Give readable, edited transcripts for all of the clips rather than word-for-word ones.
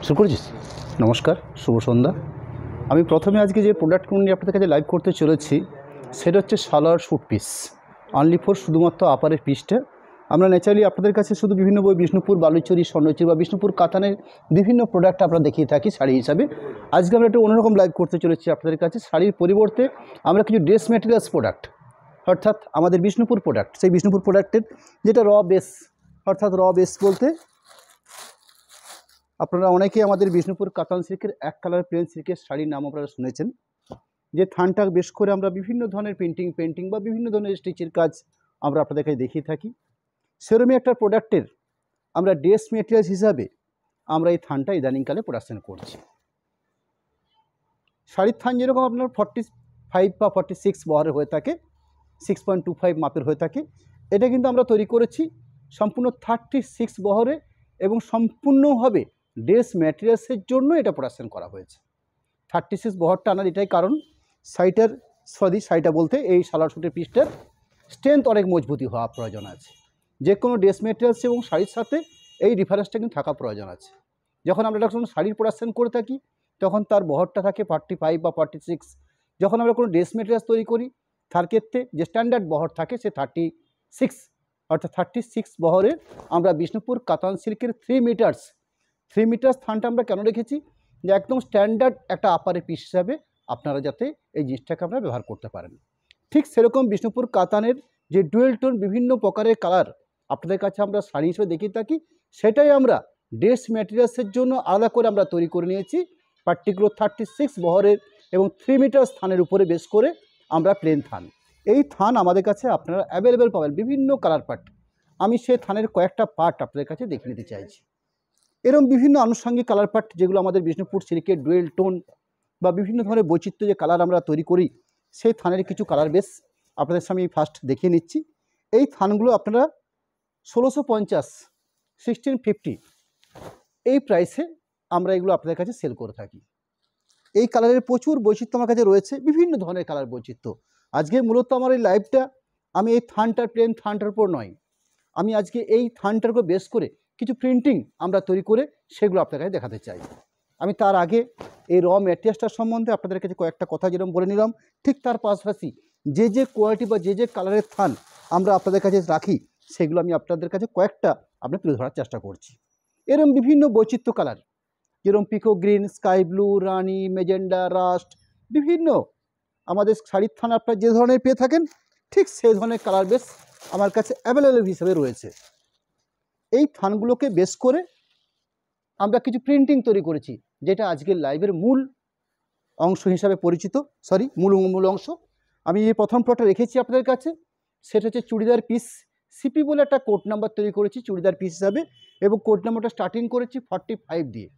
শুরু করেছিস? নমস্কার, শুভ সন্ধ্যা। আমি প্রথমে আজকে যে প্রোডাক্টগুলো নিয়ে আপনাদের কাছে লাইভ করতে চলেছি সেটা হচ্ছে salwar suit piece, only for শুধুমাত্র আপারের পিসটা। আমরা ন্যাচারালি আপনাদের কাছে শুধু বিভিন্ন বই বিষ্ণুপুর বালুচরি, স্বর্ণচুরি বা বিষ্ণুপুর কাতানের বিভিন্ন প্রোডাক্ট আমরা দেখিয়ে থাকি শাড়ি হিসাবে। আজকে আমরা একটা অন্যরকম লাইভ করতে চলেছি আপনাদের কাছে। শাড়ির পরিবর্তে আমরা কিছু ড্রেস মেটেরিয়ালস প্রোডাক্ট, অর্থাৎ আমাদের বিষ্ণুপুর প্রোডাক্ট, সেই বিষ্ণুপুর প্রোডাক্টের যেটা র বেস, অর্থাৎ র বেস বলতে আপনারা অনেকেই আমাদের বিষ্ণুপুর কাতান সিল্কের এক কালার প্লেন সিল্কের শাড়ির নাম আপনারা শুনেছেন, যে থানটা বেশ করে আমরা বিভিন্ন ধরনের পেন্টিং বা বিভিন্ন ধরনের স্টিচের কাজ আমরা আপনাদের কাছে দেখিয়ে থাকি। সেরকমই একটা প্রোডাক্টের আমরা ড্রেস মেটেরিয়ালস হিসাবে আমরা এই থানটা ইদানিংকালে প্রোডাকশন করছি। শাড়ির থান যেরকম আপনার 45 বা 46 বহরের হয়ে থাকে, 6.25 মাপের হয়ে থাকে, এটা কিন্তু আমরা তৈরি করেছি সম্পূর্ণ 36 বহরে এবং সম্পূর্ণভাবে ড্রেস ম্যাটেরিয়ালসের জন্য এটা প্রোডাকশন করা হয়েছে। 36 বহরটা আনার এটাই কারণ, শাড়িটা বলতে এই সালোয়ার স্যুটের পিসটার স্ট্রেংথ অনেক মজবুতি হওয়া প্রয়োজন আছে। যে কোনো ড্রেস মেটেরিয়ালস এবং শাড়ির সাথে এই ডিফারেন্সটা কিন্তু থাকা প্রয়োজন আছে। যখন আমরা একটা কোনো শাড়ির প্রোডাকশন করে থাকি তখন তার বহরটা থাকে 45 বা 46। যখন আমরা কোনো ড্রেস মেটেরিয়ালস তৈরি করি তার ক্ষেত্রে যে স্ট্যান্ডার্ড বহর থাকে সে 36, অর্থাৎ 36 বহরের আমরা বিষ্ণুপুর কাতান সিল্কের 3 মিটার্স থানটা আমরা কেন রেখেছি, যে একদম স্ট্যান্ডার্ড একটা আপারের পিস হিসাবে আপনারা যাতে এই জিনিসটাকে আপনারা ব্যবহার করতে পারেন। ঠিক সেরকম বিষ্ণুপুর কাতানের যে ডুয়েল টোন বিভিন্ন প্রকারের কালার আপনাদের কাছে আমরা শাড়ি হিসেবে দেখিয়ে থাকি, সেটাই আমরা ড্রেস ম্যাটেরিয়ালসের জন্য আলাদা করে আমরা তৈরি করে নিয়েছি। পার্টিকুলার 36 বহরের এবং 3 মিটার্স থানের উপরে বেশ করে আমরা প্লেন থান। এই থান আমাদের কাছে আপনারা অ্যাভেলেবেল পাবেন বিভিন্ন কালার পার্ট। আমি সেই থানের কয়েকটা পার্ট আপনাদের কাছে দেখে নিতে চাইছি। এরকম বিভিন্ন আনুষঙ্গিক কালার পার্ট যেগুলো আমাদের বিষ্ণুপুর সিল্কের ডুয়েল টোন বা বিভিন্ন ধরনের বৈচিত্র্য যে কালার আমরা তৈরি করি, সেই থানের কিছু কালার বেস আপনাদের সামনে ফার্স্ট দেখিয়ে নিচ্ছি। এই থানগুলো আপনারা 1650, 1650 এই প্রাইসে আমরা এগুলো আপনাদের কাছে সেল করে থাকি। এই কালারের প্রচুর বৈচিত্র্য আমার কাছে রয়েছে, বিভিন্ন ধরনের কালার বৈচিত্র্য। আজকে মূলত আমার এই লাইভটা আমি এই থানটার প্লেন থানটার উপর নয়, আমি আজকে এই থানটার উপর বেস করে কিছু প্রিন্টিং আমরা তৈরি করে সেগুলো আপনার কাছে দেখাতে চাই। আমি তার আগে এই র ম্যাটেরিয়ালসটার সম্বন্ধে আপনাদের কাছে কয়েকটা কথা যেরকম বলে নিলাম, ঠিক তার পাশাপাশি যে কোয়ালিটি বা যে কালারের থান আমরা আপনাদের কাছে রাখি সেগুলো আমি আপনাদের কাছে কয়েকটা আপনার তুলে ধরার চেষ্টা করছি। এরকম বিভিন্ন বৈচিত্র্য কালার, যেরকম পিকো গ্রিন, স্কাই ব্লু, রানি, মেজেন্ডা, রাস্ট, বিভিন্ন আমাদের শাড়ির থান আপনারা যে ধরনের পেয়ে থাকেন ঠিক সেই ধরনের কালার বেস আমার কাছে অ্যাভেলেবেল হিসেবে রয়েছে। এই থানগুলোকে বেস করে আমরা কিছু প্রিন্টিং তৈরি করেছি, যেটা আজকের লাইভের মূল অংশ হিসাবে পরিচিত, মূল অংশ। আমি যে প্রথম প্লটটা রেখেছি আপনাদের কাছে সেটা হচ্ছে চুড়িদার পিস সিপি বলে একটা কোড নাম্বার তৈরি করেছি চুড়িদার পিস হিসাবে, এবং কোড নাম্বারটা স্টার্টিং করেছি 45 দিয়ে।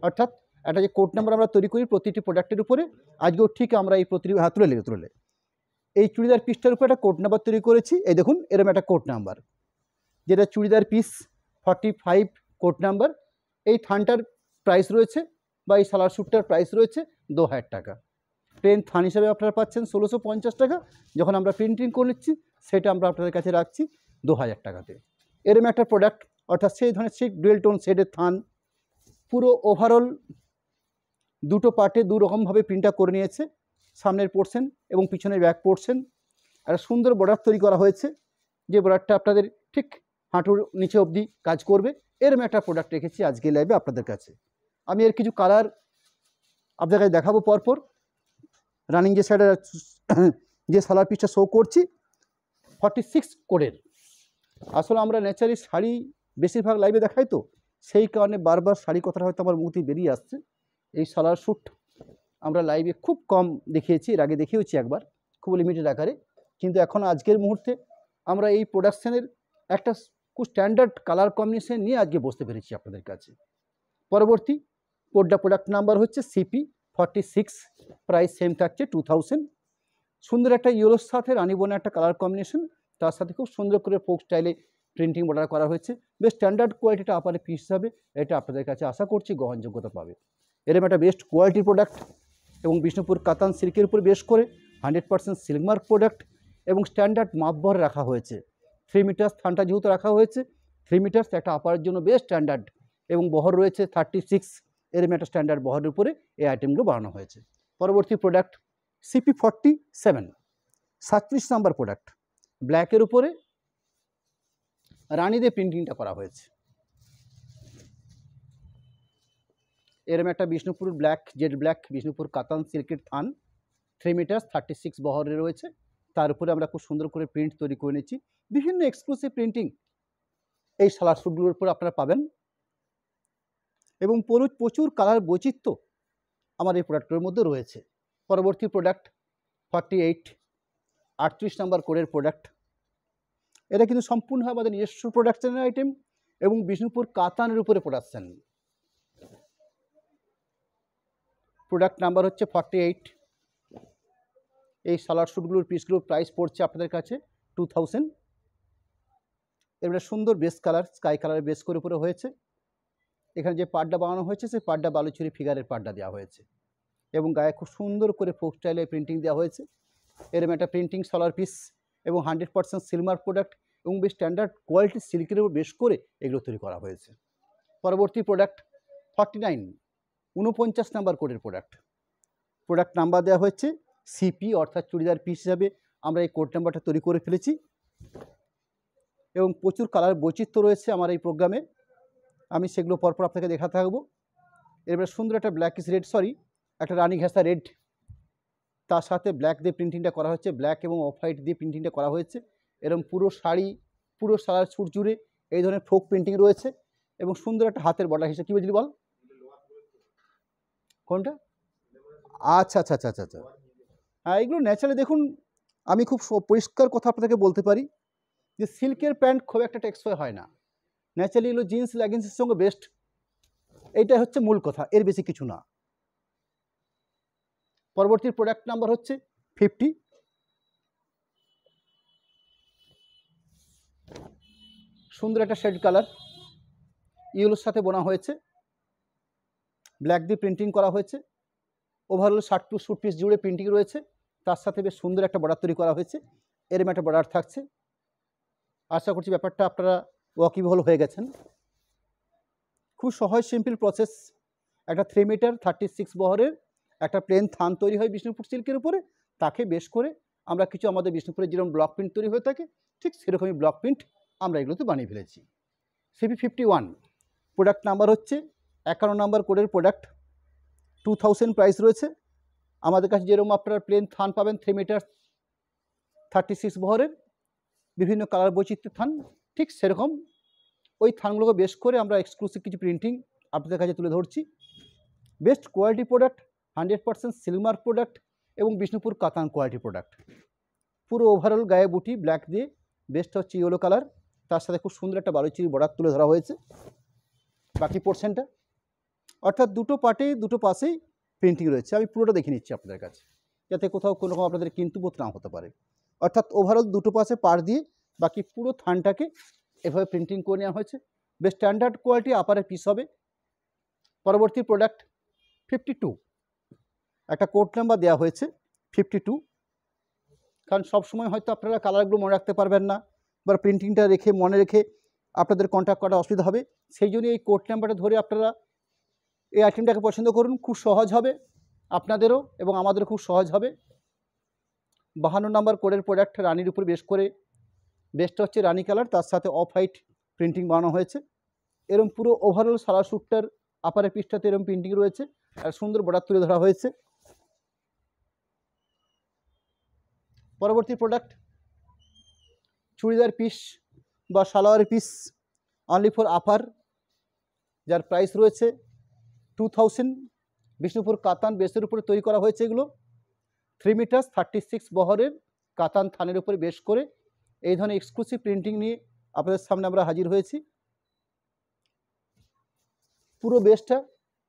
অর্থাৎ একটা যে কোড নাম্বার আমরা তৈরি করি প্রতিটি প্রোডাক্টের উপরে, আজকেও ঠিক আমরা এই তুলে এই চুড়িদার পিসটার উপরে একটা কোড নাম্বার তৈরি করেছি। এই দেখুন এরকম একটা কোড নাম্বার, যেটা চুড়িদার পিস 45 কোড নাম্বার। এই থানটার প্রাইস রয়েছে বা এই সালোয়ার স্যুটটার প্রাইস রয়েছে 2000 টাকা। প্লেন থান হিসাবে আপনারা পাচ্ছেন 1650 টাকা। যখন আমরা প্রিন্টিং করে নিচ্ছি সেটা আমরা আপনাদের কাছে রাখছি 2000 টাকাতে। এরকম একটা প্রোডাক্ট, অর্থাৎ সেই ধরনের সিল্ক ডুয়েল টোন শেডের থান, পুরো ওভারঅল দুটো পার্টে দুরকমভাবে প্রিন্টটা করে নিয়েছে, সামনের পোর্শন এবং পিছনের ব্যাক পোর্শন। একটা সুন্দর বর্ডার তৈরি করা হয়েছে, যে বর্ডারটা আপনাদের ঠিক হাঁটুর নিচে অবধি কাজ করবে। এরকম একটা প্রোডাক্ট রেখেছি আজকে লাইভে আপনাদের কাছে। আমি এর কিছু কালার আপনাদের কাছে দেখাবো পরপর। রানিং যে সাইডে যে সালোয়ার পিসটা শো করছি 46 কোডের। আসলে আমরা ন্যাচারালি শাড়ি বেশিরভাগ লাইভে দেখাই, তো সেই কারণে বারবার শাড়ি কথাটা হয়তো আমার মুখে বেরিয়ে আসছে। এই সালোয়ার স্যুট আমরা লাইভে খুব কম দেখিয়েছি, এর আগে দেখিয়েছি একবার খুব লিমিটেড আকারে, কিন্তু এখন আজকের মুহূর্তে আমরা এই প্রোডাকশানের একটা খুব স্ট্যান্ডার্ড কালার কম্বিনেশন নিয়ে আজকে বসতে পেরেছি আপনাদের কাছে। পরবর্তী প্রোডাক্ট নাম্বার হচ্ছে সিপি 46, প্রাইস সেম থাকছে 2000। সুন্দর একটা ইয়েলোর সাথে রানি বনে একটা কালার কম্বিনেশন, তার সাথে খুব সুন্দর করে ফোক স্টাইলে প্রিন্টিং বর্ডার করা হয়েছে। বেশ স্ট্যান্ডার্ড কোয়ালিটিটা আপারের পিস হিসাবে এটা আপনাদের কাছে আশা করছি গ্রহণযোগ্যতা পাবে। এরকম একটা বেস্ট কোয়ালিটির প্রোডাক্ট এবং বিষ্ণুপুর কাতান সিল্কের উপর বেশ করে 100% সিল্কমার্ক প্রোডাক্ট এবং স্ট্যান্ডার্ড মাপবর রাখা হয়েছে। 3 মিটার থানটা যেহেতু রাখা হয়েছে 3 মিটার্স, একটা আপারের জন্য বেশ স্ট্যান্ডার্ড, এবং বহর রয়েছে 36, এরকম একটা স্ট্যান্ডার্ড বহরের উপরে এই আইটেমগুলো বানানো হয়েছে। পরবর্তী প্রোডাক্ট CP47, 37 নাম্বার প্রোডাক্ট, ব্ল্যাকের উপরে রানী দিয়ে প্রিন্টিংটা করা হয়েছে। এরম একটা Bishnupur black, jet black Bishnupur কাতান সিল্কের থান, 3 মিটার্স 36 বহরে রয়েছে। তার উপরে আমরা খুব সুন্দর করে প্রিন্ট তৈরি করে নিচ্ছি। বিভিন্ন এক্সক্লুসিভ প্রিন্টিং এই সালোয়ার স্যুটগুলোর উপর আপনারা পাবেন, এবং প্রচুর কালার বৈচিত্র্য আমার এই প্রোডাক্টের মধ্যে রয়েছে। পরবর্তী প্রোডাক্ট 48, 38 নাম্বার কোডের প্রোডাক্ট। এটা কিন্তু সম্পূর্ণ আমাদের নিজস্ব প্রোডাকশনের আইটেম এবং বিষ্ণুপুর কাতানের উপরে প্রোডাকশন। প্রোডাক্ট নাম্বার হচ্ছে 48। এই সালোয়ার স্যুটগুলোর পিসগুলোর প্রাইস পড়ছে আপনাদের কাছে 2000। এবারে সুন্দর বেস কালার, স্কাই কালারের বেস করে উপরে হয়েছে। এখানে যে পাড়টা বানানো হয়েছে সেই পাড়টা বালুচুরি ফিগারের পাড়টা দেওয়া হয়েছে, এবং গায়ে খুব সুন্দর করে ফোক স্টাইলে প্রিন্টিং দেওয়া হয়েছে। এরকম একটা প্রিন্টিং সালোয়ার পিস, এবং 100% সিলমার প্রোডাক্ট, এবং বেশ স্ট্যান্ডার্ড কোয়ালিটির সিল্কের উপর বেশ করে এগুলো তৈরি করা হয়েছে। পরবর্তী প্রোডাক্ট 49, 49 নাম্বার কোডের প্রোডাক্ট। প্রোডাক্ট নাম্বার দেওয়া হয়েছে CP, অর্থাৎ চুড়িদার পিস হিসাবে আমরা এই কোড নাম্বারটা তৈরি করে ফেলেছি, এবং প্রচুর কালার বৈচিত্র্য রয়েছে আমার এই প্রোগ্রামে। আমি সেগুলো পরপর আপনাকে দেখাতে থাকবো। এবারে সুন্দর একটা ব্ল্যাকিশ রেড, একটা রানী ঘেঁষা রেড, তার সাথে ব্ল্যাক দিয়ে প্রিন্টিংটা করা হয়েছে, ব্ল্যাক এবং অফ হোয়াইট দিয়ে প্রিন্টিংটা করা হয়েছে। এরকম পুরো শাড়ি, পুরো সালোয়ার স্যুট জুড়ে এই ধরনের ফোক প্রিন্টিং রয়েছে, এবং সুন্দর একটা হাতের বর্ডার হিসেবে। কী বুঝলি বল, কোনটা? আচ্ছা আচ্ছা আচ্ছা আচ্ছা আচ্ছা, হ্যাঁ, এগুলো ন্যাচারালি দেখুন, আমি খুব পরিষ্কার কথা আপনাদেরকে বলতে পারি যে সিল্কের প্যান্ট খুব একটা টেক্সফাই হয় না। ন্যাচারালি এগুলো জিন্স লেগিংসের সঙ্গে বেস্ট, এইটা হচ্ছে মূল কথা, এর বেশি কিছু না। পরবর্তী প্রোডাক্ট নাম্বার হচ্ছে 50। সুন্দর একটা শেড কালার, ইয়েলোর সাথে বোনা হয়েছে, ব্ল্যাক দিয়ে প্রিন্টিং করা হয়েছে। Overall shirt to suit piece জুড়ে প্রিন্টিং রয়েছে, তার সাথে বেশ সুন্দর একটা বর্ডার তৈরি করা হয়েছে। এরম একটা বর্ডার থাকছে। আশা করছি ব্যাপারটা আপনারা ওয়াকিবহল হয়ে গেছেন। খুব সহজ সিম্পল প্রসেস। একটা 3 মিটার 36 বহরের একটা প্লেন থান তৈরি হয় বিষ্ণুপুর সিল্কের উপরে, তাকে বেশ করে আমরা কিছু আমাদের বিষ্ণুপুরে যেরকম ব্লক প্রিন্ট তৈরি হয়ে থাকে, ঠিক সেরকমই ব্লক প্রিন্ট আমরা এগুলোতে বানিয়ে ফেলেছি। CP51, প্রোডাক্ট নাম্বার হচ্ছে 51 নাম্বার কোডের প্রোডাক্ট, 2000 প্রাইস রয়েছে। আমাদের কাছে যেরকম আপনারা প্লেন থান পাবেন 3 মিটার 36 বহরের, বিভিন্ন কালার বৈচিত্র্যের থান, ঠিক সেরকম ওই থানগুলোকে বেশ করে আমরা এক্সক্লুসিভ কিছু প্রিন্টিং আপনাদের কাছে তুলে ধরছি। বেস্ট কোয়ালিটি প্রোডাক্ট, 100% সিলমার প্রোডাক্ট, এবং বিষ্ণুপুর কাতান কোয়ালিটি প্রোডাক্ট। পুরো ওভারঅল গায়ে বুটি ব্ল্যাক দিয়ে, বেস্ট হচ্ছে ইয়েলো কালার, তার সাথে খুব সুন্দর একটা বালুচিরি বর্ডার তুলে ধরা হয়েছে বাকি পোর্শনটা, অর্থাৎ দুটো পার্টে দুটো পাশেই প্রিন্টিং রয়েছে। আমি পুরোটা দেখে নিচ্ছি আপনাদের কাছে, যাতে কোথাও কোনো রকম আপনাদের কিন্তু বোধ না হতে পারে। অর্থাৎ ওভারঅল দুটো পাশে পাড় দিয়ে বাকি পুরো থানটাকে এভাবে প্রিন্টিং করে নেওয়া হয়েছে। বেশ স্ট্যান্ডার্ড কোয়ালিটি আপারের পিস হবে। পরবর্তী প্রোডাক্ট 52, একটা কোড নাম্বার দেওয়া হয়েছে 52, কারণ সবসময় হয়তো আপনারা কালারগুলো মনে রাখতে পারবেন না, বা প্রিন্টিংটা রেখে মনে রেখে আপনাদের কন্ট্যাক্ট করা অসুবিধা হবে। সেই জন্য এই কোড নাম্বারটা ধরে আপনারা এই আইটেমটাকে পছন্দ করুন, খুব সহজ হবে আপনাদেরও এবং আমাদেরও খুব সহজ হবে। 52 নাম্বার কোডের প্রোডাক্ট, রানির উপর বেশ করে, বেস্টটা হচ্ছে রানি কালার, তার সাথে অফ হোয়াইট প্রিন্টিং বানানো হয়েছে। এরকম পুরো ওভারঅল সালোয়ার স্যুটটার আপারের পিসটাতে এরকম প্রিন্টিং রয়েছে, আর সুন্দর বর্ডার তুলে ধরা হয়েছে। পরবর্তী প্রোডাক্ট চুড়িদার পিস বা সালোয়ার পিস, অনলি ফর আপার, যার প্রাইস রয়েছে 2000। বিষ্ণুপুর কাতান বেসের উপরে তৈরি করা হয়েছে এগুলো। 3 মিটার 36 বহরের কাতান থানের উপরে বেশ করে এই ধরনের এক্সক্লুসিভ প্রিন্টিং নিয়ে আপনাদের সামনে আমরা হাজির হয়েছি। পুরো বেসটা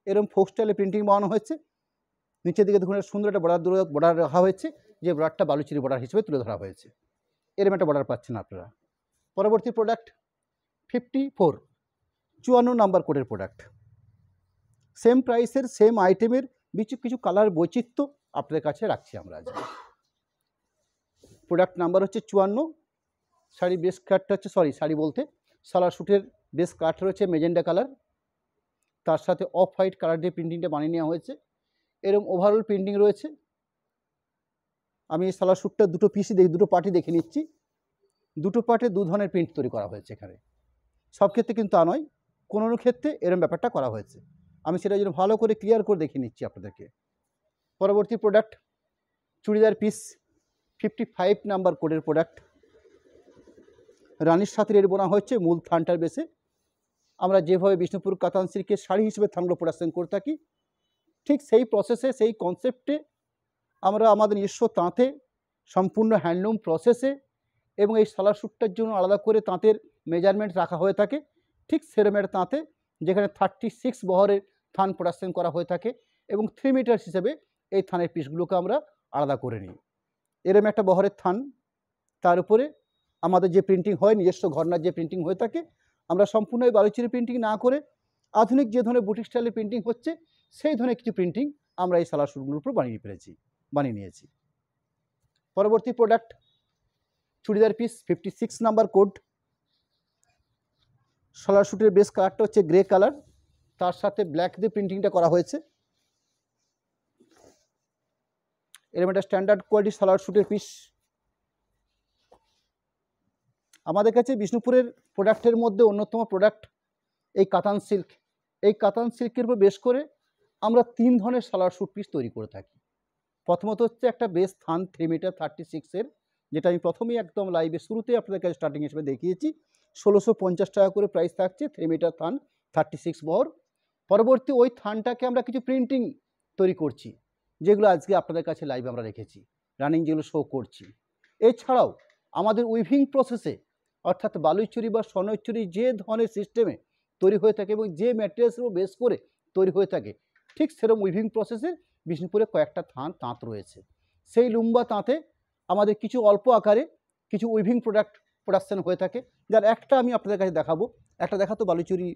এরকম ফোক স্টাইলে প্রিন্টিং বানানো হয়েছে। নিচের দিকে দেখুন সুন্দর একটা বর্ডার রাখা হয়েছে, যে বর্ডারটা বালুচিরি বর্ডার হিসেবে তুলে ধরা হয়েছে। এরকম একটা বর্ডার পাচ্ছেন আপনারা। পরবর্তী প্রোডাক্ট 54, 54 নাম্বার কোডের প্রোডাক্ট। সেম প্রাইসের সেম আইটেমের কিছু কালার বৈচিত্র্য আপনাদের কাছে রাখছি আমরা আজ। প্রোডাক্ট নাম্বার হচ্ছে 54। শাড়ি বেস কাটটা হচ্ছে, শাড়ি বলতে সালোয়ার স্যুটের বেস কাট রয়েছে মেজেন্ডা কালার, তার সাথে অফ হোয়াইট কালার দিয়ে প্রিন্টিংটা বানিয়ে নেওয়া হয়েছে। এরকম ওভারঅল প্রিন্টিং রয়েছে। আমি এই সালোয়ার স্যুটটা দুটো পিসই দুটো পার্টি দেখে নিচ্ছি। দুটো পার্টে দু ধরনের প্রিন্ট তৈরি করা হয়েছে এখানে। সব ক্ষেত্রে কিন্তু তা নয়, কোনো ক্ষেত্রে এরকম ব্যাপারটা করা হয়েছে। আমি সেটা জন্য ভালো করে ক্লিয়ার করে দেখে নিচ্ছি আপনাদেরকে। পরবর্তী প্রোডাক্ট চুড়িদার পিস 55 নাম্বার কোডের প্রোডাক্ট। রানীর সাথে এর বোনা হচ্ছে মূল থানটার বেসে। আমরা যেভাবে বিষ্ণুপুর কাতান সিল্কের শাড়ি হিসেবে থানগুলো প্রোডাকশন করে থাকি, ঠিক সেই প্রসেসে সেই কনসেপ্টে আমরা আমাদের নিজস্ব তাঁতে সম্পূর্ণ হ্যান্ডলুম প্রসেসে এবং এই সালোয়ার স্যুটটার জন্য আলাদা করে তাঁতের মেজারমেন্ট রাখা হয়ে থাকে। ঠিক সেরমের তাঁতে যেখানে 36 বহরের থান প্রোডাকশন করা হয়ে থাকে এবং 3 মিটার্স হিসেবে এই থানের পিসগুলোকে আমরা আলাদা করে নিই। এরম একটা বহরের থান, তার উপরে আমাদের যে প্রিন্টিং হয় নিজস্ব ঘরনার যে প্রিন্টিং হয়ে থাকে, আমরা সম্পূর্ণ এই বালুচিরি প্রিন্টিং না করে আধুনিক যে ধরনের বুটিক স্টাইলের প্রিন্টিং হচ্ছে সেই ধরনের কিছু প্রিন্টিং আমরা এই সালোয়ার স্যুটগুলোর উপর বানিয়ে নিয়েছি। পরবর্তী product churidar piece 56 number code. Salwar স্যুটের বেস কালারটা হচ্ছে গ্রে কালার, তার সাথে ব্ল্যাক দিয়ে প্রিন্টিংটা করা হয়েছে। এরকম একটা স্ট্যান্ডার্ড কোয়ালিটি সালোয়ার স্যুটের পিস। আমাদের কাছে বিষ্ণুপুরের প্রোডাক্টের মধ্যে অন্যতম প্রোডাক্ট এই কাতান সিল্ক। এই কাতান সিল্কের উপর বেস করে আমরা 3 ধরনের সালোয়ার স্যুট পিস তৈরি করে থাকি। প্রথমত হচ্ছে একটা বেস থান 3 মিটার 36-এর, যেটা আমি প্রথমেই একদম লাইভে শুরুতেই আপনাদের কাছে স্টার্টিং হিসেবে দেখিয়েছি। 1650 টাকা করে প্রাইস থাকছে 3 মিটার থান 36 বহর। পরবর্তী ওই থানটাকে আমরা কিছু প্রিন্টিং তৈরি করছি, যেগুলো আজকে আপনাদের কাছে লাইভে আমরা রেখেছি, রানিং যেগুলো শো করছি। এছাড়াও আমাদের উইভিং প্রসেসে, অর্থাৎ বালুচুরি বা স্বর্ণচুরি যে ধরনের সিস্টেমে তৈরি হয়ে থাকে এবং যে ম্যাটেরিয়ালসের উপর বেস করে তৈরি হয়ে থাকে, ঠিক সেরকম উইভিং প্রসেসে বিষ্ণুপুরে কয়েকটা তাঁত রয়েছে। সেই লুম্বা তাঁতে আমাদের কিছু অল্প আকারে কিছু উইভিং প্রোডাকশন হয়ে থাকে, যার একটা আমি আপনাদের কাছে দেখাবো। একটা দেখাতো Baluchari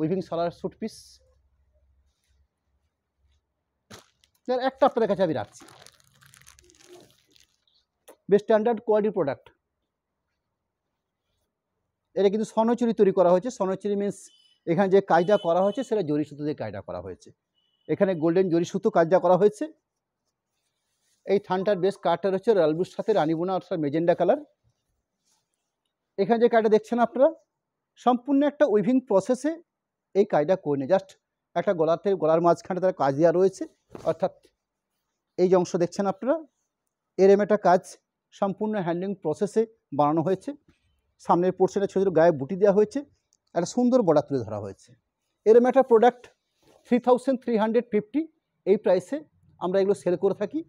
weaving salwar suit piece, যার একটা আপনাদের কাছে আমি রাখছি। বেশ স্ট্যান্ডার্ড কোয়ালিটির প্রোডাক্ট। এটা কিন্তু স্বর্ণচুরি তৈরি করা হয়েছে। স্বর্ণচুরি মিনস এখানে যে কাজটা করা হয়েছে সেটা জরি সুতো দিয়ে কাজটা করা হয়েছে। এখানে গোল্ডেন জরি সুতো কাজটা করা হয়েছে। এই থানটার বেশ কালারটা রয়েছে রয়্যাল ব্লুর সাথে রানীবোনা অর্থাৎ মেজেন্ডা কালার। এখানে যে কাজটা দেখছেন আপনারা, সম্পূর্ণ একটা উইভিং প্রসেসে এই কাজটা করে নিয়ে জাস্ট একটা গলার মাঝখানে তার কাজ দেওয়া রয়েছে, অর্থাৎ এই যে অংশ দেখছেন আপনারা, এরম একটা কাজ সম্পূর্ণ হ্যান্ডলিং প্রসেসে বানানো হয়েছে। সামনের পোর্শনে ছোটো ছোটো গায়ে বুটি দেওয়া হয়েছে, একটা সুন্দর বর্ডার তুলে ধরা হয়েছে। এরম একটা প্রোডাক্ট 3350 এই প্রাইসে আমরা এগুলো সেল করে থাকি।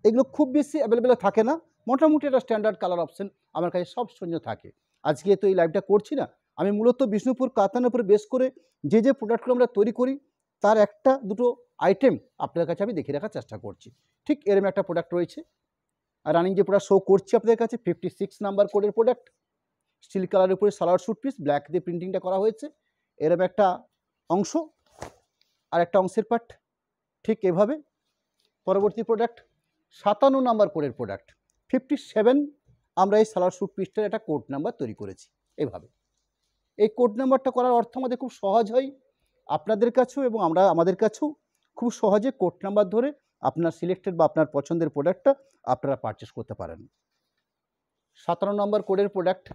এগুলো খুব বেশি অ্যাভেলেবেল থাকে না, মোটামুটি একটা স্ট্যান্ডার্ড কালার অপশন আমার কাছে সব সঞ্জয় থাকে। আজকে তো এই লাইভটা করছি না, আমি মূলত বিষ্ণুপুর কাতানের উপরে বেস করে যে প্রোডাক্টগুলো আমরা তৈরি করি তার একটা দুটো আইটেম আপনাদের কাছে আমি দেখিয়ে রাখার চেষ্টা করছি। ঠিক এরম একটা প্রোডাক্ট রয়েছে। আর রানিং যে প্রোডাক্ট শো করছি আপনাদের কাছে 56 নাম্বার কোডের প্রোডাক্ট। স্টিল কালারের উপরে সালোয়ার স্যুট পিস, ব্ল্যাক দিয়ে প্রিন্টিংটা করা হয়েছে। এরম একটা অংশ আর একটা অংশের পার্ট ঠিক এভাবে। পরবর্তী প্রোডাক্ট 57 নাম্বার কোডের প্রোডাক্ট 57। আমরা এই সালোয়ার স্যুট পিসটার একটা কোড নাম্বার তৈরি করেছি এভাবে। এই কোড নাম্বারটা করার অর্থ আমাদের খুব সহজ হয়, আপনাদের কাছেও এবং আমাদের কাছেও খুব সহজে কোড নাম্বার ধরে আপনার সিলেক্টেড বা আপনার পছন্দের প্রোডাক্টটা আপনারা পারচেস করতে পারেন। 57 নম্বর কোডের প্রোডাক্ট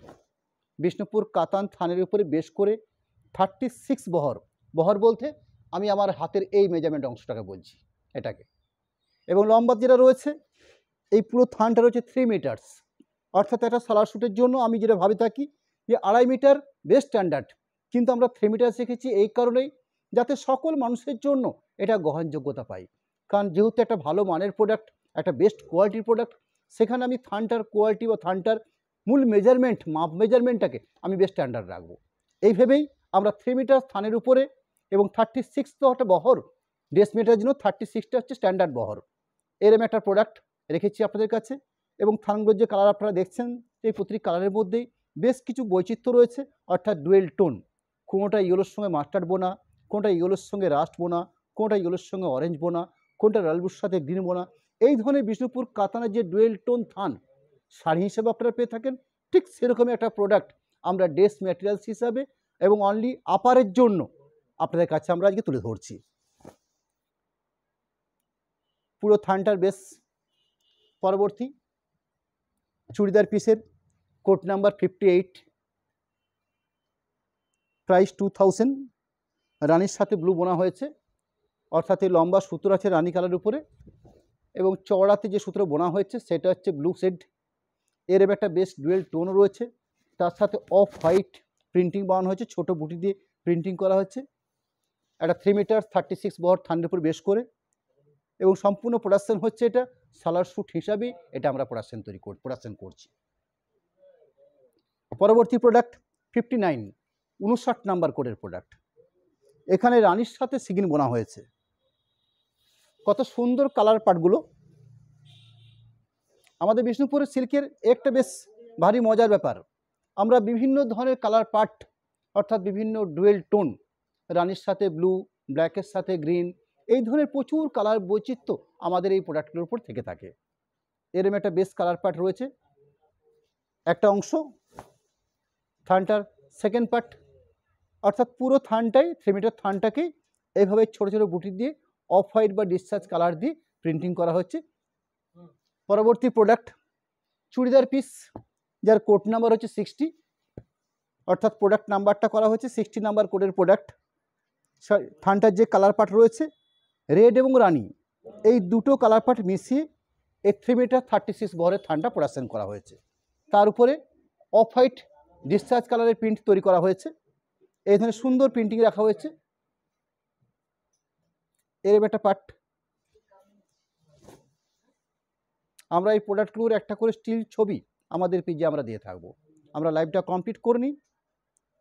বিষ্ণুপুর কাতান থানের উপরে বেশ করে 36 বহর বলতে আমি আমার হাতের এই মেজারমেন্ট অংশটাকে বলছি এটাকে, এবং লম্বা যেটা রয়েছে এই পুরো থানটা রয়েছে 3 মিটার্স। অর্থাৎ একটা সালোয়ার স্যুটের জন্য আমি যেটা ভাবে থাকি যে 2.5 মিটার বেস্ট স্ট্যান্ডার্ড, কিন্তু আমরা 3 মিটার শিখেছি এই কারণেই যাতে সকল মানুষের জন্য এটা গ্রহণযোগ্যতা পাই। কারণ যেহেতু একটা ভালো মানের প্রোডাক্ট, একটা বেস্ট কোয়ালিটির প্রোডাক্ট, সেখানে আমি থানটার কোয়ালিটি বা থানটার মূল মেজারমেন্টটাকে আমি বেস্ট স্ট্যান্ডার্ড রাখবো। এই ভেবেই আমরা 3 মিটার থানের উপরে এবং 36 তো একটা বহর, ড্রেস মেটার জন্য 36টা হচ্ছে স্ট্যান্ডার্ড বহর, এরম একটা প্রোডাক্ট রেখেছি আপনাদের কাছে। এবং থানগুলোর যে কালার আপনারা দেখছেন এই প্রতিটি কালারের মধ্যেই বেশ কিছু বৈচিত্র্য রয়েছে, অর্থাৎ ডুয়েল টোন। কোনোটা ইয়েলোর সঙ্গে মাস্টার্ড বোনা, কোনোটা ইয়েলোর সঙ্গে রাস্ট বোনা, কোনোটা ইয়েলোর সঙ্গে অরেঞ্জ বোনা, কোনটা রয়্যাল সাথে গ্রিন বোনা। এই ধরনের বিষ্ণুপুর কাতানের যে ডুয়েল টোন থান শাড়ি হিসেবে আপনারা পেয়ে থাকেন, ঠিক সেরকমই একটা প্রোডাক্ট আমরা ড্রেস ম্যাটেরিয়ালস হিসাবে এবং অনলি আপারের জন্য আপনাদের কাছে আমরা আজকে তুলে ধরছি। পুরো থানটার বেশ। পরবর্তী চুড়িদার পিসের কোট নাম্বার 58, প্রাইস 2000, রানির সাথে ব্লু বোনা হয়েছে, অর্থাৎ এই লম্বা সূত্র আছে রানি কালার উপরে এবং চওড়াতে যে সূত্র বোনা হয়েছে সেটা হচ্ছে ব্লু শেড। এর একটা বেশ ডুয়েল টোন রয়েছে, তার সাথে অফ হোয়াইট প্রিন্টিং বানানো হয়েছে, ছোট বুটি দিয়ে প্রিন্টিং করা হচ্ছে। একটা 3 মিটার 36 বহর থানের উপর বেশ করে, এবং সম্পূর্ণ প্রোডাকশন হচ্ছে এটা সালার স্যুট হিসাবেই এটা আমরা প্রোডাকশন করছি। পরবর্তী প্রোডাক্ট 59, 59 নাম্বার কোডের প্রোডাক্ট। এখানে রানির সাথে সিগিন বোনা হয়েছে। কত সুন্দর কালার পার্টগুলো। আমাদের বিষ্ণুপুরের সিল্কের একটা বেশ ভারী মজার ব্যাপার, আমরা বিভিন্ন ধরনের কালার পার্ট অর্থাৎ বিভিন্ন ডুয়েল টোন, রানির সাথে ব্লু, ব্ল্যাকের সাথে গ্রিন, এই ধরনের প্রচুর কালার বৈচিত্র্য আমাদের এই প্রোডাক্টের উপর থেকে থাকে। এরম একটা বেশ কালার পার্ট রয়েছে একটা অংশ। থানটার সেকেন্ড পার্ট, অর্থাৎ পুরো থানটাই 3 মিটার থানটাকেই এইভাবে ছোটো ছোটো বুটি দিয়ে অফ হোয়াইট বা ডিসচার্জ কালার দিয়ে প্রিন্টিং করা হচ্ছে। পরবর্তী প্রোডাক্ট চুড়িদার পিস, যার কোড নাম্বার হচ্ছে 60, অর্থাৎ প্রোডাক্ট নাম্বারটা করা হচ্ছে 60 নাম্বার কোডের প্রোডাক্ট। থানটার যে কালার পার্ট রয়েছে রেড এবং রানি, এই দুটো কালার পার্ট মিশিয়ে এই 3 মিটার 36 বহরের থানটা প্রোডাকশন করা হয়েছে। তার উপরে অফ হোয়াইট ডিসচার্জ কালারের প্রিন্ট তৈরি করা হয়েছে, এই ধরনের সুন্দর প্রিন্টিং রাখা হয়েছে। এর একটা পার্ট। আমরা এই প্রোডাক্টগুলোর একটা করে স্টিল ছবি আমাদের পেজে আমরা দিয়ে থাকবো। আমরা লাইভটা কমপ্লিট করে নিই।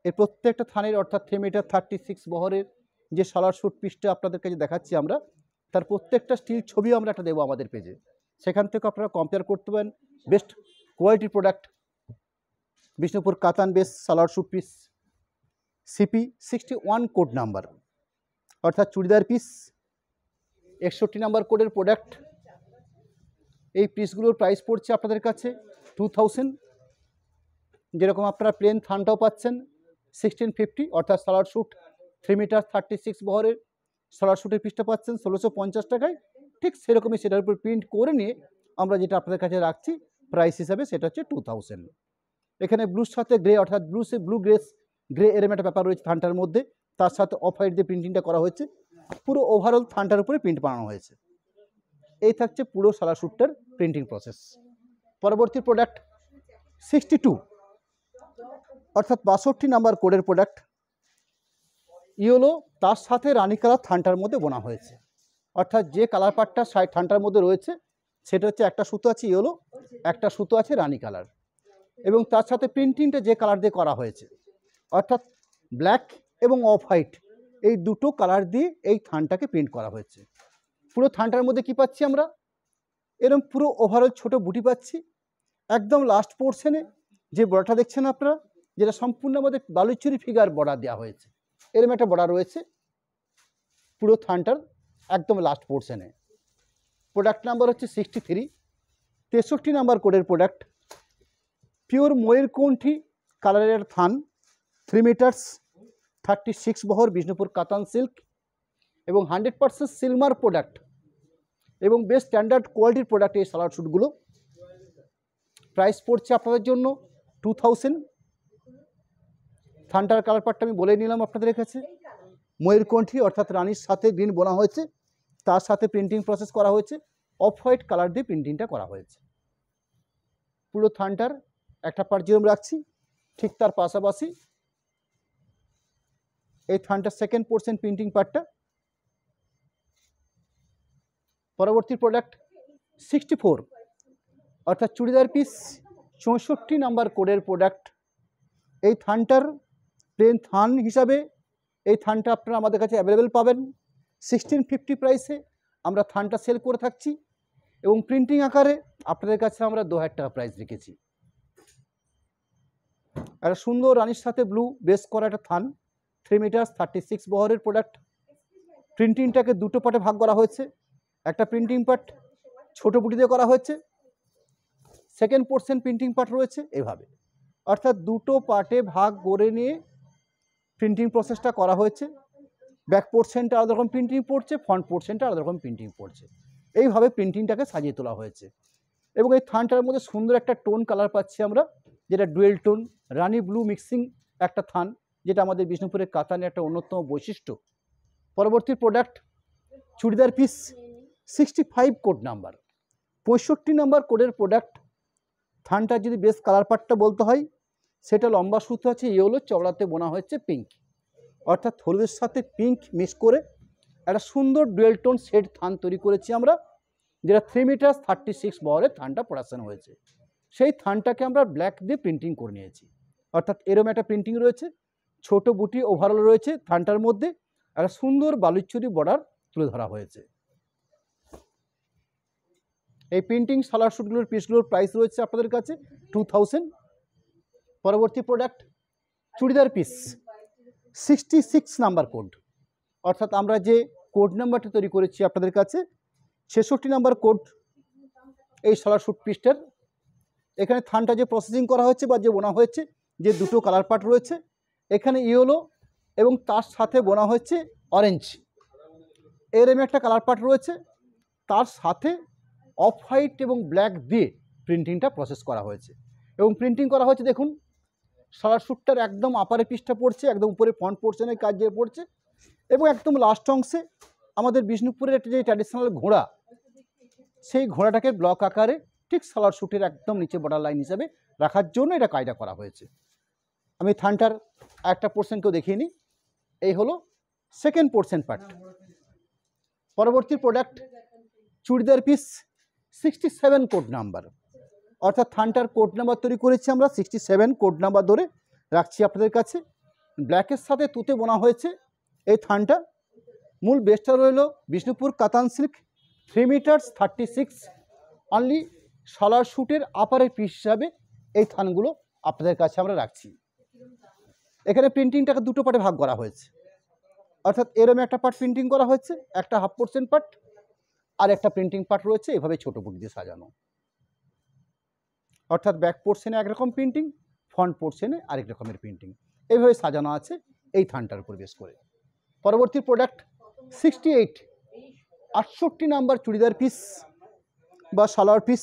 এর প্রত্যেকটা থানের অর্থাৎ 3 মিটার 36 বহরের যে সালোয়ার স্যুট পিসটা আপনাদের কাছে দেখাচ্ছি আমরা, তার প্রত্যেকটা স্টিল ছবিও আমরা একটা দেবো আমাদের পেজে। সেখান থেকে আপনারা কম্পেয়ার করতে পারেন বেস্ট কোয়ালিটির প্রোডাক্ট। বিষ্ণুপুর কাতান base salwar suit piece CP 61 code number, অর্থাৎ চুড়িদার পিস 61 নাম্বার কোডের প্রোডাক্ট। এই পিসগুলোর প্রাইস পড়ছে আপনাদের কাছে 2000। যেরকম আপনারা প্লেন থানটাও পাচ্ছেন 1650, অর্থাৎ সালোয়ার স্যুট 3 মিটার 36 বহরের সালোয়ার স্যুটের পিসটা পাচ্ছেন 1650 টাকায়। ঠিক সেরকমই সেটার উপর প্রিন্ট করে নিয়ে আমরা যেটা আপনাদের কাছে রাখছি প্রাইস হিসাবে সেটা হচ্ছে 2000। এখানে ব্লুর সাথে গ্রে, অর্থাৎ ব্লু গ্রে এরম একটা ব্যাপার রয়েছে থানটার মধ্যে, তার সাথে অফ হোয়াইট দিয়ে প্রিন্টিংটা করা হয়েছে। পুরো ওভারঅল থানটার উপরে প্রিন্ট বানানো হয়েছে। এই থাকছে পুরো সালোয়ার স্যুটটার প্রিন্টিং প্রসেস। পরবর্তী প্রোডাক্ট 62, অর্থাৎ 62 নাম্বার কোডের প্রোডাক্ট। ইয়েলো তার সাথে রানি কালার থানটার মধ্যে বোনা হয়েছে, অর্থাৎ যে কালার পার্টটা থানটার মধ্যে রয়েছে সেটা হচ্ছে একটা সুতো আছে ইয়েলো, একটা সুতো আছে রানি কালার, এবং তার সাথে প্রিন্টিংটা যে কালার দিয়ে করা হয়েছে অর্থাৎ ব্ল্যাক এবং অফ হোয়াইট, এই দুটো কালার দিয়ে এই থানটাকে প্রিন্ট করা হয়েছে। পুরো থানটার মধ্যে কি পাচ্ছি আমরা, এরকম পুরো ওভারঅল ছোট বুটি পাচ্ছি। একদম লাস্ট পোর্শনে যে বর্ডারটা দেখছেন আপনারা, যেটা সম্পূর্ণ আমাদের বালুচুরি ফিগার বর্ডার দেওয়া হয়েছে, এরকম একটা বর্ডার রয়েছে পুরো থানটার একদম লাস্ট পোর্শনে। প্রোডাক্ট নাম্বার হচ্ছে 63, 63 নাম্বার কোডের প্রোডাক্ট। পিওর ময়ূরকণ্ঠী কালারের থান, 3 মিটার্স 36 বহর বিষ্ণুপুর কাতান সিল্ক, এবং 100% সিলমার প্রোডাক্ট এবং বেস্ট স্ট্যান্ডার্ড কোয়ালিটির প্রোডাক্ট এই সালোয়ার স্যুটগুলো। প্রাইস পড়ছে আপনাদের জন্য 2000। থানটার কালার পার্টটা আমি বলে নিলাম আপনাদের কাছে, ময়ূরকণ্ঠী অর্থাৎ রানীর সাথে গ্রিন বোনা হয়েছে, তার সাথে প্রিন্টিং প্রসেস করা হয়েছে, অফ হোয়াইট কালার দিয়ে প্রিন্টিংটা করা হয়েছে। পুরো থানটার একটা পার্ট যেরকম রাখছি ঠিক তার পাশাপাশি এই থানটার সেকেন্ড পোর্শন প্রিন্টিং পার্টটা। পরবর্তী প্রোডাক্ট 64, অর্থাৎ চুড়িদার পিস 64 নাম্বার কোডের প্রোডাক্ট। এই থানটার প্লেন থান হিসাবে এই থানটা আপনারা আমাদের কাছে অ্যাভেলেবেল পাবেন 1650 প্রাইসে আমরা থানটা সেল করে থাকছি, এবং প্রিন্টিং আকারে আপনাদের কাছে আমরা 2000 টাকা প্রাইস রেখেছি। একটা সুন্দর রানীর সাথে ব্লু বেস করা একটা থান, 3 মিটার 36 বহরের প্রোডাক্ট। প্রিন্টিংটাকে দুটো পার্টে ভাগ করা হয়েছে, একটা প্রিন্টিং পার্ট ছোটো বুটি দিয়ে করা হয়েছে, সেকেন্ড পোর্শন প্রিন্টিং পার্ট রয়েছে এভাবে। অর্থাৎ দুটো পার্টে ভাগ করে নিয়ে প্রিন্টিং প্রসেসটা করা হয়েছে। ব্যাক পোর্শনটা আলাদা রকম প্রিন্টিং পড়ছে, ফ্রন্ট পোর্শনটা আলাদা রকম প্রিন্টিং পড়ছে। এইভাবে প্রিন্টিংটাকে সাজিয়ে তোলা হয়েছে। এবং এই থানটার মধ্যে সুন্দর একটা টোন কালার পাচ্ছি আমরা, যেটা ডুয়েল টোন রানি ব্লু মিক্সিং একটা থান, যেটা আমাদের বিষ্ণুপুরের কাতানের একটা অন্যতম বৈশিষ্ট্য। পরবর্তী product churidar piece 65 code number, 65 number কোডের প্রোডাক্ট। থানটার যদি বেশ কালার পার্টটা বলতে হয়, সেটা লম্বা সুতো আছে ইয়েলো, চওড়াতে বোনা হয়েছে পিঙ্ক, অর্থাৎ হলুদের সাথে পিঙ্ক মিক্স করে একটা সুন্দর ডুয়েল টোন সেট থান তৈরি করেছি আমরা, যেটা 3 মিটার 36 বহরের থানটা প্রোডাকশন হয়েছে। সেই থানটাকে আমরা ব্ল্যাক দিয়ে প্রিন্টিং করে নিয়েছি, অর্থাৎ এরম একটা প্রিন্টিং রয়েছে, ছোট বুটি ওভারঅল রয়েছে, থানটার মধ্যে একটা সুন্দর বালুচুরি বর্ডার তুলে ধরা হয়েছে। এই প্রিন্টিং সালোয়ার স্যুটগুলোর পিসগুলোর প্রাইস রয়েছে আপনাদের কাছে 2000। পরবর্তী product churidar piece 66 number code, অর্থাৎ আমরা যে কোড নাম্বারটা তৈরি করেছি আপনাদের কাছে 66 নাম্বার কোড এই সালোয়ার স্যুট পিসটার। এখানে থানটা যে প্রসেসিং করা হয়েছে বা যে বোনা হয়েছে, যে দুটো কালার পার্ট রয়েছে, এখানে ইয়েলো এবং তার সাথে বোনা হয়েছে অরেঞ্জ, এরম একটা কালার পার্ট রয়েছে, তার সাথে অফ হোয়াইট এবং ব্ল্যাক দিয়ে প্রিন্টিংটা প্রসেস করা হয়েছে। এবং প্রিন্টিং করা হয়েছে দেখুন, সালোয়ার স্যুটটার একদম আপারে পিসটা পড়ছে, একদম উপরে ফ্রন্ট পোর্শনের কাজ যে পড়ছে, এবং একদম লাস্ট অংশে আমাদের বিষ্ণুপুরের একটা যে ট্র্যাডিশনাল ঘোড়া, সেই ঘোড়াটাকে ব্লক আকারে ঠিক সালোয়ার স্যুটের একদম নিচে বর্ডার লাইন হিসাবে রাখার জন্য এটা কায়দা করা হয়েছে। আমি থানটার একটা পোর্শনকেও দেখিয়ে নিই। এই হলো সেকেন্ড পোর্শন পার্ট। পরবর্তী product churidar piece 67 code number, অর্থাৎ থানটার কোড নাম্বার তৈরি করেছি আমরা 67 কোড নাম্বার ধরে রাখছি আপনাদের কাছে। ব্ল্যাকের সাথে তুতে বোনা হয়েছে এই থানটা। মূল বেসটা রইল বিষ্ণুপুর কাতান সিল্ক 3 মিটার 36 অনলি সালোয়ার স্যুটের আপারের পিস হিসাবে এই থানগুলো আপনাদের কাছে আমরা রাখছি। এখানে প্রিন্টিংটাকে দুটো পার্টে ভাগ করা হয়েছে, অর্থাৎ এরম একটা পার্ট প্রিন্টিং করা হয়েছে, একটা হাফ পোর্শন পার্ট, আর একটা প্রিন্টিং পার্ট রয়েছে এভাবে ছোটো বুক দিয়ে সাজানো, অর্থাৎ ব্যাক পোর্শনে একরকম প্রিন্টিং, ফ্রন্ট পোর্শনে আরেক রকমের প্রিন্টিং, এইভাবে সাজানো আছে এই থানটার উপর বেস করে। পরবর্তী প্রোডাক্ট 68 নাম্বার চুড়িদার পিস বা সালোয়ার পিস।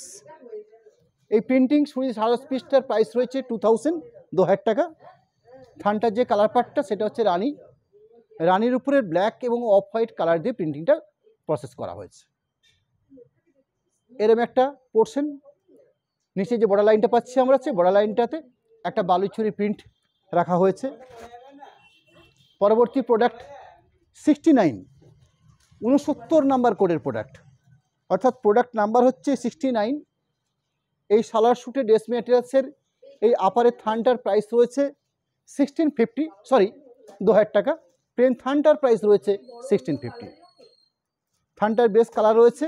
এই প্রিন্টিং সালোয়ার পিসটার প্রাইস রয়েছে 2000 টাকা। থানটার যে কালার পার্টটা সেটা হচ্ছে রানি, রানির উপরে ব্ল্যাক এবং অফ হোয়াইট কালার দিয়ে প্রিন্টিংটা প্রসেস করা হয়েছে। এরম একটা পোর্শন, নিচে যে বর্ডার লাইনটা পাচ্ছি আমরা, সেই বর্ডার লাইনটাতে একটা বালুচুরি প্রিন্ট রাখা হয়েছে। পরবর্তী প্রোডাক্ট 69 নাম্বার কোডের প্রোডাক্ট, অর্থাৎ প্রোডাক্ট নাম্বার হচ্ছে 69। এই সালোয়ার স্যুটের ড্রেস মেটেরিয়ালসের এই আপারের থানটার প্রাইস রয়েছে 2000 টাকা। প্লেন থানটার প্রাইস রয়েছে 1650। থানটার বেস কালার রয়েছে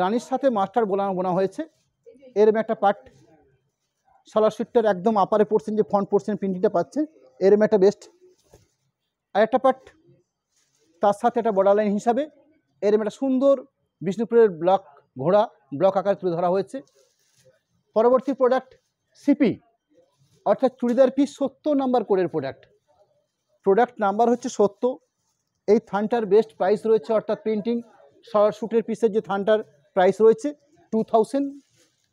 রানির সাথে মাস্টার বোনা হয়েছে, এরম একটা পার্ট। সালোয়ার স্যুটটার একদম আপারে পোর্শন যে ফ্রন্ট পোর্শন প্রিন্টিংটা পাচ্ছে, এরম একটা বেস্ট। আর একটা পার্ট তার সাথে একটা বর্ডার লাইন হিসাবে এরম একটা সুন্দর বিষ্ণুপুরের ব্লক ঘোড়া ব্লক আকারে তুলে ধরা হয়েছে। পরবর্তী প্রোডাক্ট সিপি, অর্থাৎ চুড়িদার পিস 70 নাম্বার কোডের প্রোডাক্ট। প্রোডাক্ট নাম্বার হচ্ছে 70। এই থানটার বেস্ট প্রাইস রয়েছে, অর্থাৎ প্রিন্টিং সালোয়ার স্যুটের পিসের যে থানটার প্রাইস রয়েছে 2000।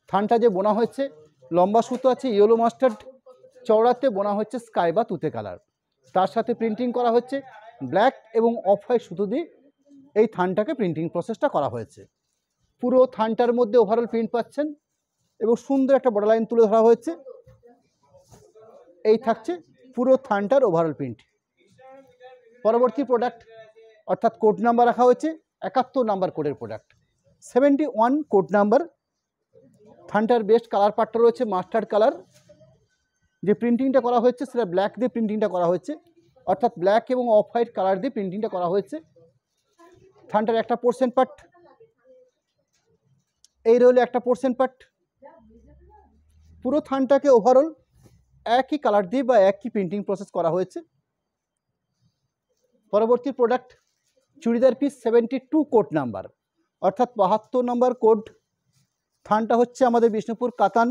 থানটা যে বোনা হয়েছে লম্বা সুতো আছে ইয়েলো মাস্টার্ড, চওড়াতে বোনা হচ্ছে স্কাই বা তুতে কালার, তার সাথে প্রিন্টিং করা হচ্ছে ব্ল্যাক এবং অফ হোয়াইট সুতো দিয়ে এই থানটাকে প্রিন্টিং প্রসেসটা করা হয়েছে। পুরো থানটার মধ্যে ওভারঅল প্রিন্ট পাচ্ছেন এবং সুন্দর একটা বর্ডার লাইন তুলে ধরা হয়েছে। এই থাকছে পুরো থানটার ওভারঅল প্রিন্ট। পরবর্তী প্রোডাক্ট, অর্থাৎ কোড নাম্বার রাখা হয়েছে 71 নাম্বার কোডের প্রোডাক্ট, 71 কোড নাম্বার। থানটার বেস্ট কালার পার্টটা রয়েছে মাস্টার্ড কালার, যে প্রিন্টিংটা করা হয়েছে সেটা ব্ল্যাক দিয়ে প্রিন্টিংটা করা হয়েছে, অর্থাৎ ব্ল্যাক এবং অফ হোয়াইট কালার দিয়ে প্রিন্টিংটা করা হয়েছে। থানটার একটা পোর্শন পার্ট, এই রইল একটা পোর্শন পার্ট। পুরো থানটাকে ওভারঅল একই কালার দিয়ে বা একই প্রিন্টিং প্রসেস করা হয়েছে। পরবর্তী product churidar piece 72 code number, অর্থাৎ 72 নাম্বার কোড। থানটা হচ্ছে আমাদের বিষ্ণুপুর কাতান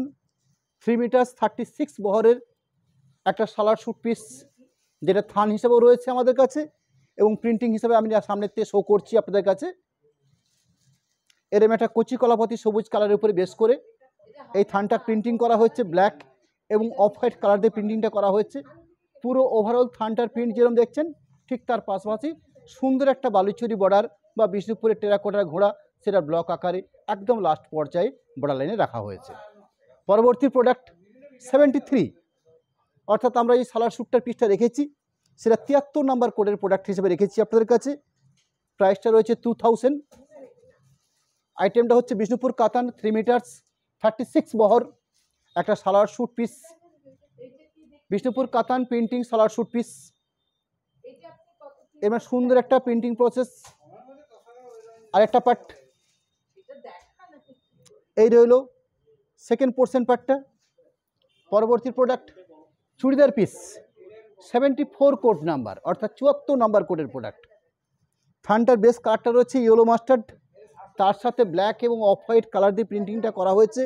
3 মিটার 36 বহরের একটা সালোয়ার স্যুট পিস, যেটা থান হিসেবেও রয়েছে আমাদের কাছে এবং প্রিন্টিং হিসেবে আমি সামনের থেকে শো করছি আপনাদের কাছে। এরম একটা কচি কলাপাতি সবুজ কালারের উপরে বেস করে এই থানটা প্রিন্টিং করা হয়েছে, ব্ল্যাক এবং অফ হোয়াইট কালার দিয়ে প্রিন্টিংটা করা হয়েছে। পুরো ওভারঅল থানটার প্রিন্ট যেরকম দেখছেন ঠিক তার পাশাপাশি সুন্দর একটা বালুচুরি বর্ডার বা বিষ্ণুপুরের টেরাকোটার ঘোড়া, সেটা ব্লক আকারে একদম লাস্ট পর্যায়ে বর্ডার লাইনে রাখা হয়েছে। পরবর্তী প্রোডাক্ট 73, অর্থাৎ আমরা এই সালোয়ার স্যুটটার পিসটা রেখেছি, সেটা 73 নাম্বার কোডের প্রোডাক্ট হিসেবে রেখেছি আপনাদের কাছে। প্রাইসটা রয়েছে 2000। আইটেমটা হচ্ছে বিষ্ণুপুর কাতান 3 মিটার 36 বহর একটা সালোয়ার স্যুট পিস, বিষ্ণুপুর কাতান প্রিন্টিং সালোয়ার স্যুট পিস। এবার সুন্দর একটা প্রিন্টিং প্রসেস। আরেকটা পার্ট এই রইল সেকেন্ড পোর্শন পার্টটা। পরবর্তী product churidar piece 74 code number, অর্থাৎ 74 নাম্বার কোডের প্রোডাক্ট। থানটার বেস কালারটা রয়েছে ইয়েলো মাস্টার্ড, তার সাথে ব্ল্যাক এবং অফ হোয়াইট কালার দিয়ে প্রিন্টিংটা করা হয়েছে।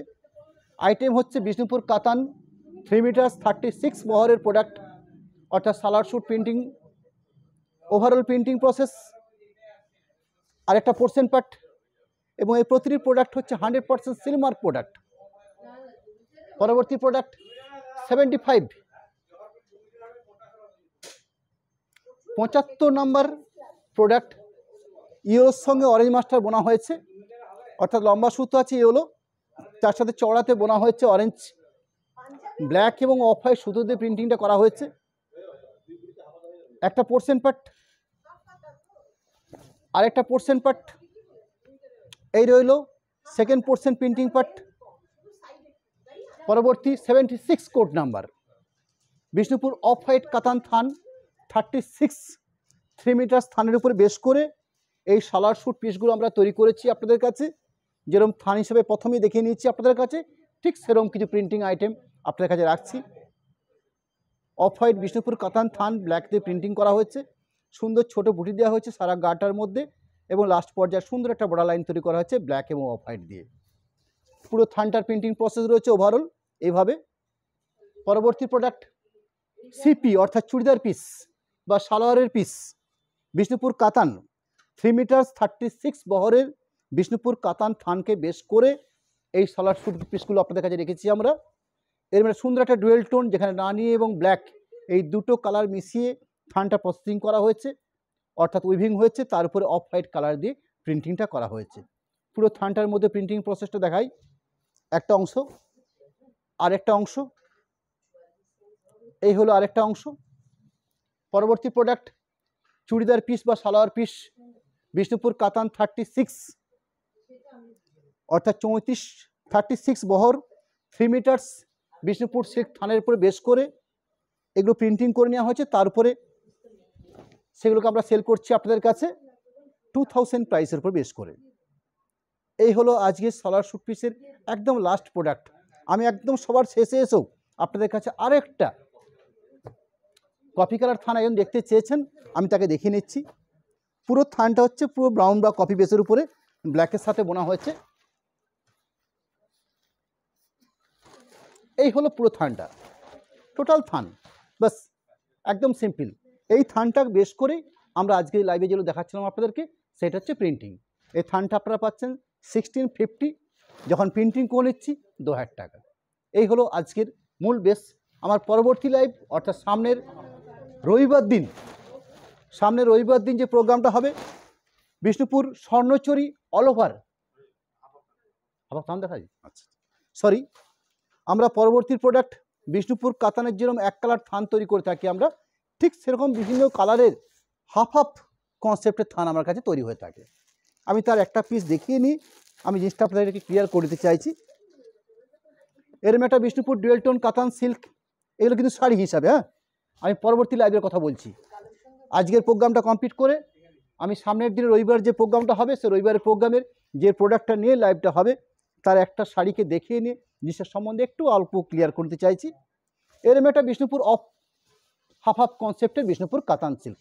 আইটেম হচ্ছে বিষ্ণুপুর কাতান 3 মিটার 36 বহরের প্রোডাক্ট, অর্থাৎ salwar suit printing, overall printing process. আরেকটা পোর্শন পার্ট এবং এই প্রতিটি প্রোডাক্ট হচ্ছে 100% সিলমার্ক প্রোডাক্ট। পরবর্তী প্রোডাক্ট 75 75 নাম্বার প্রোডাক্ট, ইয়েলোর সঙ্গে অরেঞ্জ মাস্টার বোনা হয়েছে, অর্থাৎ লম্বা সুতো আছে ইয়েলো, তার সাথে চওড়াতে বোনা হয়েছে অরেঞ্জ, ব্ল্যাক এবং অফ হোয়াইট সুতো দিয়ে প্রিন্টিংটা করা হয়েছে। একটা পোর্শন পার্ট, আরেকটা পোর্শন পার্ট এই রইল সেকেন্ড পোর্শন প্রিন্টিং পার্ট। পরবর্তী 76 code number, Bishnupur off white কাতান থান 36 3 মিটার থানের উপরে বেশ করে এই সালোয়ার স্যুট পিসগুলো আমরা তৈরি করেছি আপনাদের কাছে। যেরকম থান হিসেবে প্রথমেই দেখিয়ে নিচ্ছি আপনাদের কাছে, ঠিক সেরকম কিছু প্রিন্টিং আইটেম আপনাদের কাছে রাখছি। অফ হোয়াইট বিষ্ণুপুর কাতান থান ব্ল্যাক দিয়ে প্রিন্টিং করা হয়েছে, সুন্দর ছোট বুটি দেওয়া হয়েছে সারা গাটার মধ্যে এবং লাস্ট পর্যায়ে সুন্দর একটা বর্ডার লাইন তৈরি করা হয়েছে ব্ল্যাক এবং অফ হোয়াইট দিয়ে। পুরো থানটার প্রিন্টিং প্রসেস রয়েছে ওভারঅল এইভাবে। পরবর্তী প্রোডাক্ট সিপি, অর্থাৎ চুড়িদার পিস বা সালোয়ারের পিস, বিষ্ণুপুর কাতান 3 মিটার 36 বহরের বিষ্ণুপুর কাতান থানকে বেশ করে এই সালোয়ার স্যুট পিসগুলো আপনাদের কাছে রেখেছি আমরা। এর মানে সুন্দর একটা ডুয়েল টোন, যেখানে রানি এবং ব্ল্যাক এই দুটো কালার মিশিয়ে থানটা প্রসেসিং করা হয়েছে, অর্থাৎ উইভিং হয়েছে, তার উপরে অফ হোয়াইট কালার দিয়ে প্রিন্টিংটা করা হয়েছে। পুরো থানটার মধ্যে প্রিন্টিং প্রসেসটা দেখাই, একটা অংশ, আরেকটা অংশ, এই হলো আরেকটা অংশ। পরবর্তী প্রোডাক্ট চুড়িদার পিস বা সালোয়ার পিস, বিষ্ণুপুর কাতান 36 অর্থাৎ 36 বহর 3 মিটার্স বিষ্ণুপুর সিল্ক থানের উপরে বেশ করে এগুলো প্রিন্টিং করে নেওয়া হয়েছে, তার উপরে সেগুলোকে আমরা সেল করছি আপনাদের কাছে 2000 প্রাইসের উপর বেশ করে। এই হলো আজকের সালোয়ার স্যুট পিসের একদম লাস্ট প্রোডাক্ট। আমি একদম সবার শেষে এসেও আপনাদের কাছে আরেকটা কফি কালার থান একজন দেখতে চেয়েছেন, আমি তাকে দেখিয়ে নিচ্ছি। পুরো থানটা হচ্ছে পুরো ব্রাউন বা কফি বেসের উপরে ব্ল্যাকের সাথে বোনা হয়েছে। এই হলো পুরো থানটা, টোটাল থান, বাস একদম সিম্পল। এই থানটা বেশ করে আমরা আজকে লাইভে যেগুলো দেখাচ্ছিলাম আপনাদেরকে, সেটা হচ্ছে প্রিন্টিং। এই থানটা আপনারা পাচ্ছেন 1650, যখন প্রিন্টিং করে নিচ্ছি 2000 টাকা। এই হলো আজকের মূল বেস। আমার পরবর্তী লাইভ অর্থাৎ সামনের রবিবার দিন যে প্রোগ্রামটা হবে, বিষ্ণুপুর স্বর্ণচুরি অল ওভার, আবার থান দেখা যায়, আচ্ছা সরি, আমরা পরবর্তী প্রোডাক্ট বিষ্ণুপুর কাতানের যেরকম এক কালার থান তৈরি করে থাকি আমরা, ঠিক সেরকম বিভিন্ন কালারের হাফ হাফ কনসেপ্টের থান আমার কাছে তৈরি হয়ে থাকে। আমি তার একটা পিস দেখিয়ে নিই, আমি জিনিসটা আপনাদেরকে ক্লিয়ার করে দিতে চাইছি। এরম একটা বিষ্ণুপুর ডুয়েল টোন কাতান সিল্ক, এগুলো কিন্তু শাড়ি হিসাবে, হ্যাঁ আমি পরবর্তী লাইভের কথা বলছি। আজকের প্রোগ্রামটা কমপ্লিট করে আমি সামনের দিনে রবিবার যে প্রোগ্রামটা হবে, সে রবিবারের প্রোগ্রামের যে প্রোডাক্টটা নিয়ে লাইভটা হবে, তার একটা শাড়িকে দেখিয়ে নিয়ে জিনিসটার সম্বন্ধে একটু অল্প ক্লিয়ার করতে চাইছি। এরম একটা বিষ্ণুপুর হাফ হাফ কনসেপ্টের বিষ্ণুপুর কাতান সিল্ক,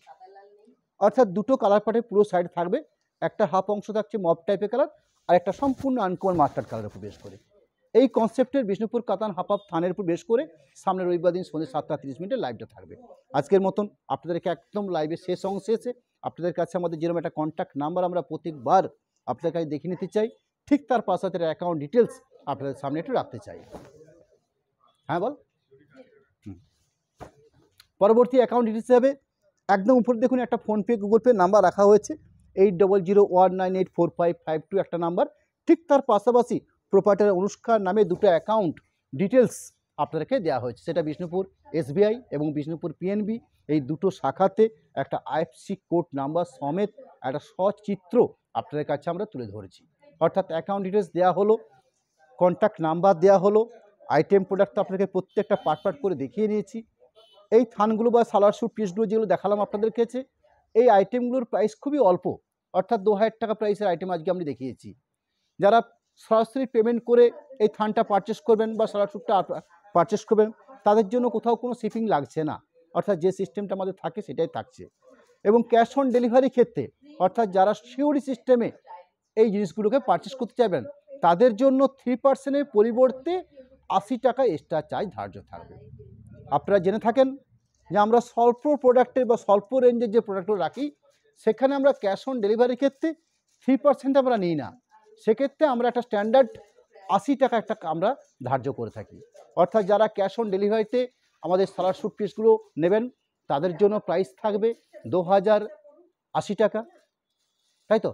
অর্থাৎ দুটো কালার পাটে পুরো সাইড থাকবে, একটা হাফ অংশ থাকছে মব টাইপের কালার, আর একটা সম্পূর্ণ আনকমন মাস্টার্ড কালারের উপর বেশ করে। এই কনসেপ্টের বিষ্ণুপুর কাতান হাফ হাফ থানের উপর বেশ করে সামনে রবিবার দিন সন্ধ্যে 7:30 লাইভটা থাকবে। আজকের মতন আপনাদেরকে একদম লাইভে শেষ অংশে এসে আপনাদের কাছে আমাদের যেরকম একটা কন্ট্যাক্ট নাম্বার আমরা প্রত্যেকবার আপনাদের কাছে দেখে নিতে চাই, ঠিক তার পাশে অ্যাকাউন্ট ডিটেলস আপনাদের সামনে একটু রাখতে চাই। হ্যাঁ বল। পরবর্তী অ্যাকাউন্ট ডিটেলস হিসাবে একদম উপরে দেখুন একটা ফোনপে গুগল পে নাম্বার রাখা হয়েছে 8001984552 একটা নাম্বার। ঠিক তার পাশাপাশি প্রোপাইটার অনুষ্কার নামে দুটো অ্যাকাউন্ট ডিটেলস আপনাদেরকে দেওয়া হয়েছে, সেটা বিষ্ণুপুর SBI এবং বিষ্ণুপুর PNB এই দুটো শাখাতে একটা IFSC কোড নাম্বার সমেত একটা সচিত্র আপনাদের কাছে আমরা তুলে ধরেছি। অর্থাৎ অ্যাকাউন্ট ডিটেলস দেওয়া হলো, কন্ট্যাক্ট নাম্বার দেওয়া হলো, আইটেম প্রোডাক্ট তো আপনাদেরকে প্রত্যেকটা পার্ট করে দেখিয়ে নিয়েছি। এই থানগুলো বা সালোয়ার স্যুট পিসগুলো যেগুলো দেখালাম আপনাদের কাছে, এই আইটেমগুলোর প্রাইস খুবই অল্প, অর্থাৎ 2000 টাকা প্রাইসের আইটেম আজকে আমরা দেখিয়েছি। যারা সরাসরি পেমেন্ট করে এই থানটা পারচেস করবেন বা সালোয়ার স্যুটটা পারচেস করবেন, তাদের জন্য কোথাও কোনো শিপিং লাগছে না, অর্থাৎ যে সিস্টেমটা আমাদের থাকে সেটাই থাকছে। এবং ক্যাশ অন ডেলিভারি ক্ষেত্রে, অর্থাৎ যারা সিওরি সিস্টেমে এই জিনিসগুলোকে পারচেস করতে চাইবেন, তাদের জন্য 3% পরিবর্তে 80 টাকা এক্সট্রা চার্জ ধার্য থাকবে। আপনারা জেনে থাকেন যে আমরা স্বল্প প্রোডাক্টের বা স্বল্প রেঞ্জের যে প্রোডাক্টগুলো রাখি, সেখানে আমরা ক্যাশ অন ডেলিভারির ক্ষেত্রে 3% আমরা নিই না, সেক্ষেত্রে আমরা একটা স্ট্যান্ডার্ড 80 টাকা একটা আমরা ধার্য করে থাকি। অর্থাৎ যারা ক্যাশ অন ডেলিভারিতে আমাদের সালোয়ার স্যুট পিসগুলো নেবেন, তাদের জন্য প্রাইস থাকবে 2080 টাকা, তাই তো?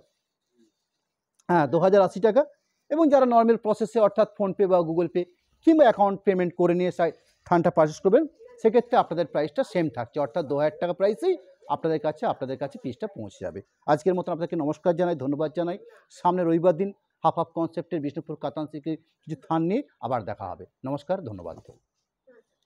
হ্যাঁ, 2080 টাকা। এবং যারা নর্মাল প্রসেসে অর্থাৎ ফোনপে বা গুগল পে কিংবা অ্যাকাউন্ট পেমেন্ট করে নিয়ে থানটা পারচেস করবেন, সেক্ষেত্রে আপনাদের প্রাইসটা সেম থাকছে, অর্থাৎ 2000 টাকা প্রাইসেই আপনাদের কাছে পিসটা পৌঁছে যাবে। আজকের মতন আপনাকে নমস্কার জানাই, ধন্যবাদ জানাই। সামনে রবিবার দিন হাফ হাফ কনসেপ্টের বিষ্ণুপুর কাতান থেকে কিছু থান নিয়ে আবার দেখা হবে। নমস্কার, ধন্যবাদ।